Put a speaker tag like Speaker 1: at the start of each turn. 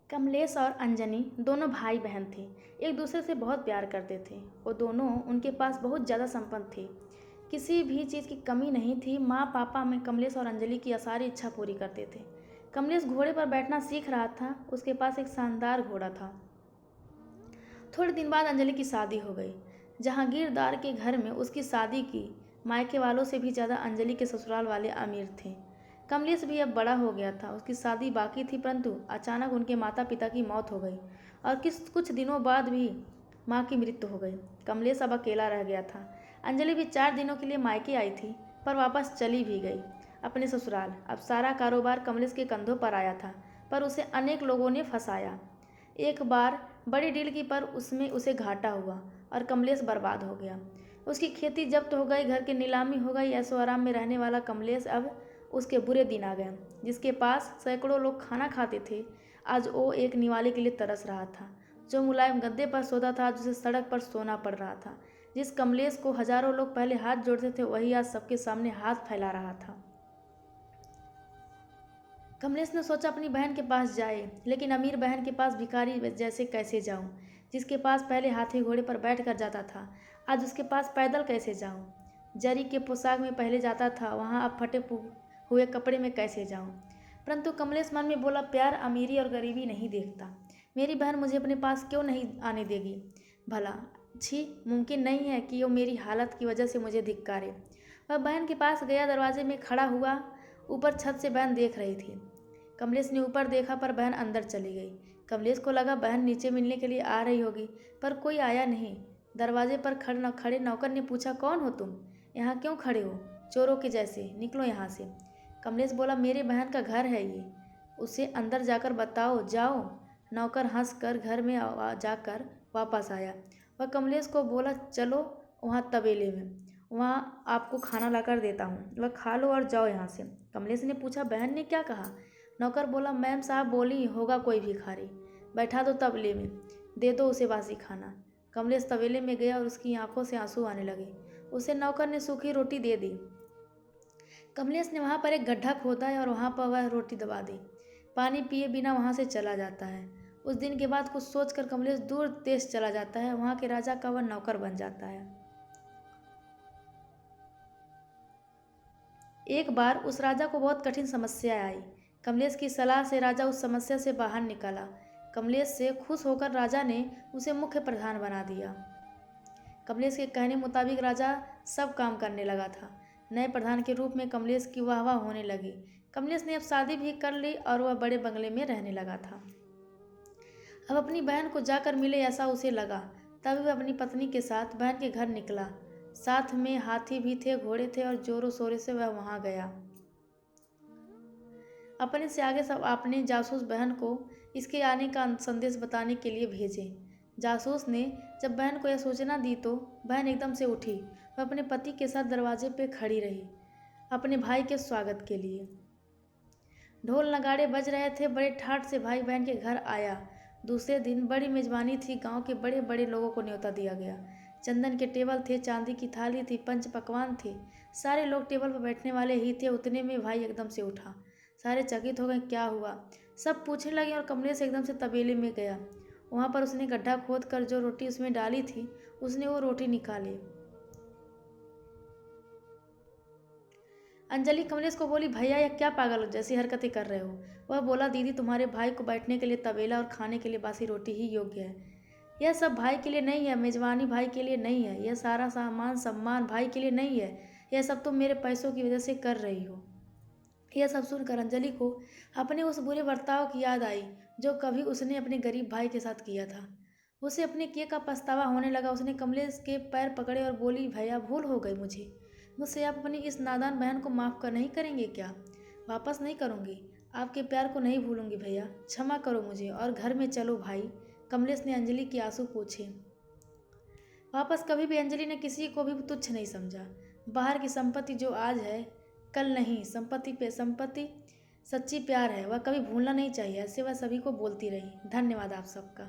Speaker 1: कमलेश और अंजनी दोनों भाई बहन थे। एक दूसरे से बहुत प्यार करते थे। वो दोनों उनके पास बहुत ज़्यादा संपत्ति थी। किसी भी चीज़ की कमी नहीं थी। माँ पापा में कमलेश और अंजलि की सारी इच्छा पूरी करते थे। कमलेश घोड़े पर बैठना सीख रहा था। उसके पास एक शानदार घोड़ा था। थोड़े दिन बाद अंजलि की शादी हो गई। जहांगीरदार के घर में उसकी शादी की। मायके वालों से भी ज़्यादा अंजलि के ससुराल वाले अमीर थे। कमलेश भी अब बड़ा हो गया था। उसकी शादी बाकी थी, परंतु अचानक उनके माता पिता की मौत हो गई और कुछ दिनों बाद भी माँ की मृत्यु हो गई। कमलेश अब अकेला रह गया था। अंजलि भी 4 दिनों के लिए मायके आई थी, पर वापस चली भी गई अपने ससुराल। अब सारा कारोबार कमलेश के कंधों पर आया था, पर उसे अनेक लोगों ने फंसाया। एक बार बड़ी डील की, पर उसमें उसे घाटा हुआ और कमलेश बर्बाद हो गया। उसकी खेती जब्त हो गई, घर की नीलामी हो गई। ऐशो आराम में रहने वाला कमलेश अब उसके बुरे दिन आ गए। जिसके पास सैकड़ों लोग खाना खाते थे, आज वो एक निवाले के लिए तरस रहा था। जो मुलायम गद्दे पर सोता था, आज उसे सड़क पर सोना पड़ रहा था। जिस कमलेश को हजारों लोग पहले हाथ जोड़ते थे, वही आज सबके सामने हाथ फैला रहा था। कमलेश ने सोचा अपनी बहन के पास जाए, लेकिन अमीर बहन के पास भिखारी जैसे कैसे जाऊं? जिसके पास पहले हाथी घोड़े पर बैठ कर जाता था, आज उसके पास पैदल कैसे जाऊं? जरी के पोशाक में पहले जाता था, वहां अब फटे हुए कपड़े में कैसे जाऊं? परंतु कमलेश मन में बोला, प्यार अमीरी और गरीबी नहीं देखता। मेरी बहन मुझे अपने पास क्यों नहीं आने देगी भला? छी, मुमकिन नहीं है कि वो मेरी हालत की वजह से मुझे धिक्कारे। वह बहन के पास गया, दरवाजे में खड़ा हुआ। ऊपर छत से बहन देख रही थी। कमलेश ने ऊपर देखा, पर बहन अंदर चली गई। कमलेश को लगा बहन नीचे मिलने के लिए आ रही होगी, पर कोई आया नहीं। दरवाजे पर खड़े नौकर ने पूछा, कौन हो तुम? यहाँ क्यों खड़े हो? चोरों के जैसे, निकलो यहाँ से। कमलेश बोला, मेरे बहन का घर है ये, उसे अंदर जाकर बताओ, जाओ। नौकर हंस कर घर में जाकर वापस आया। वह कमलेश को बोला, चलो वहाँ तबेले में, वहाँ आपको खाना लाकर देता हूँ, वह खा लो और जाओ यहाँ से। कमलेश ने पूछा, बहन ने क्या कहा? नौकर बोला, मैम साहब बोली होगा कोई भिखारी, बैठा दो तबेले में, दे दो उसे बासी खाना। कमलेश तबेले में गया और उसकी आंखों से आंसू आने लगे। उसे नौकर ने सूखी रोटी दे दी। कमलेश ने वहाँ पर एक गड्ढा खोदा है और वहाँ पर वह रोटी दबा दी। पानी पिए बिना वहाँ से चला जाता है। उस दिन के बाद कुछ सोचकर कमलेश दूर देश चला जाता है। वहाँ के राजा का वह नौकर बन जाता है। एक बार उस राजा को बहुत कठिन समस्या आई। कमलेश की सलाह से राजा उस समस्या से बाहर निकाला। कमलेश से खुश होकर राजा ने उसे मुख्य प्रधान बना दिया। कमलेश के कहने मुताबिक राजा सब काम करने लगा था। नए प्रधान के रूप में कमलेश की वाहवाह होने लगी। कमलेश ने अब शादी भी कर ली और वह बड़े बंगले में रहने लगा था। अब अपनी बहन को जाकर मिले ऐसा उसे लगा। तभी वह अपनी पत्नी के साथ बहन के घर निकला। साथ में हाथी भी थे, घोड़े थे और जोरों शोरों से वह वहां गया। अपने से आगे सब आपने जासूस बहन को इसके आने का संदेश बताने के लिए भेजे। जासूस ने जब बहन को यह सूचना दी तो बहन एकदम से उठी। वह अपने पति के साथ दरवाजे पे खड़ी रही, अपने भाई के स्वागत के लिए। ढोल नगाड़े बज रहे थे। बड़े ठाठ से भाई बहन के घर आया। दूसरे दिन बड़ी मेजबानी थी। गांव के बड़े बड़े लोगों को न्योता दिया गया। चंदन के टेबल थे, चांदी की थाली थी, पंच पकवान थे। सारे लोग टेबल पर बैठने वाले ही थे। उतने में भाई एकदम से उठा। सारे चकित हो गए, क्या हुआ? सब पूछने लगे और कमलेश एकदम से तबेले में गया। वहाँ पर उसने गड्ढा खोद कर जो रोटी उसमें डाली थी, उसने वो रोटी निकाली। अंजलि कमलेश को बोली, भैया यह क्या पागल जैसी हरकतें कर रहे हो? वह बोला, दीदी तुम्हारे भाई को बैठने के लिए तबेला और खाने के लिए बासी रोटी ही योग्य है। यह सब भाई के लिए नहीं है, मेजबानी भाई के लिए नहीं है, यह सारा सामान सम्मान भाई के लिए नहीं है। यह सब तुम मेरे पैसों की वजह से कर रही हो। यह सब सुनकर अंजलि को अपने उस बुरे बर्ताव की याद आई जो कभी उसने अपने गरीब भाई के साथ किया था। उसे अपने किए का पछतावा होने लगा। उसने कमलेश के पैर पकड़े और बोली, भैया भूल हो गई मुझसे आप अपनी इस नादान बहन को माफ़ कर नहीं करेंगे क्या? वापस नहीं करूँगी, आपके प्यार को नहीं भूलूंगी भैया, क्षमा करो मुझे और घर में चलो भाई। कमलेश ने अंजलि के आंसू पोंछे। वापस कभी भी अंजलि ने किसी को भी तुच्छ नहीं समझा। बाहर की संपत्ति जो आज है कल नहीं, संपत्ति पे संपत्ति सच्ची प्यार है, वह कभी भूलना नहीं चाहिए। ऐसे वह सभी को बोलती रही। धन्यवाद आप सबका।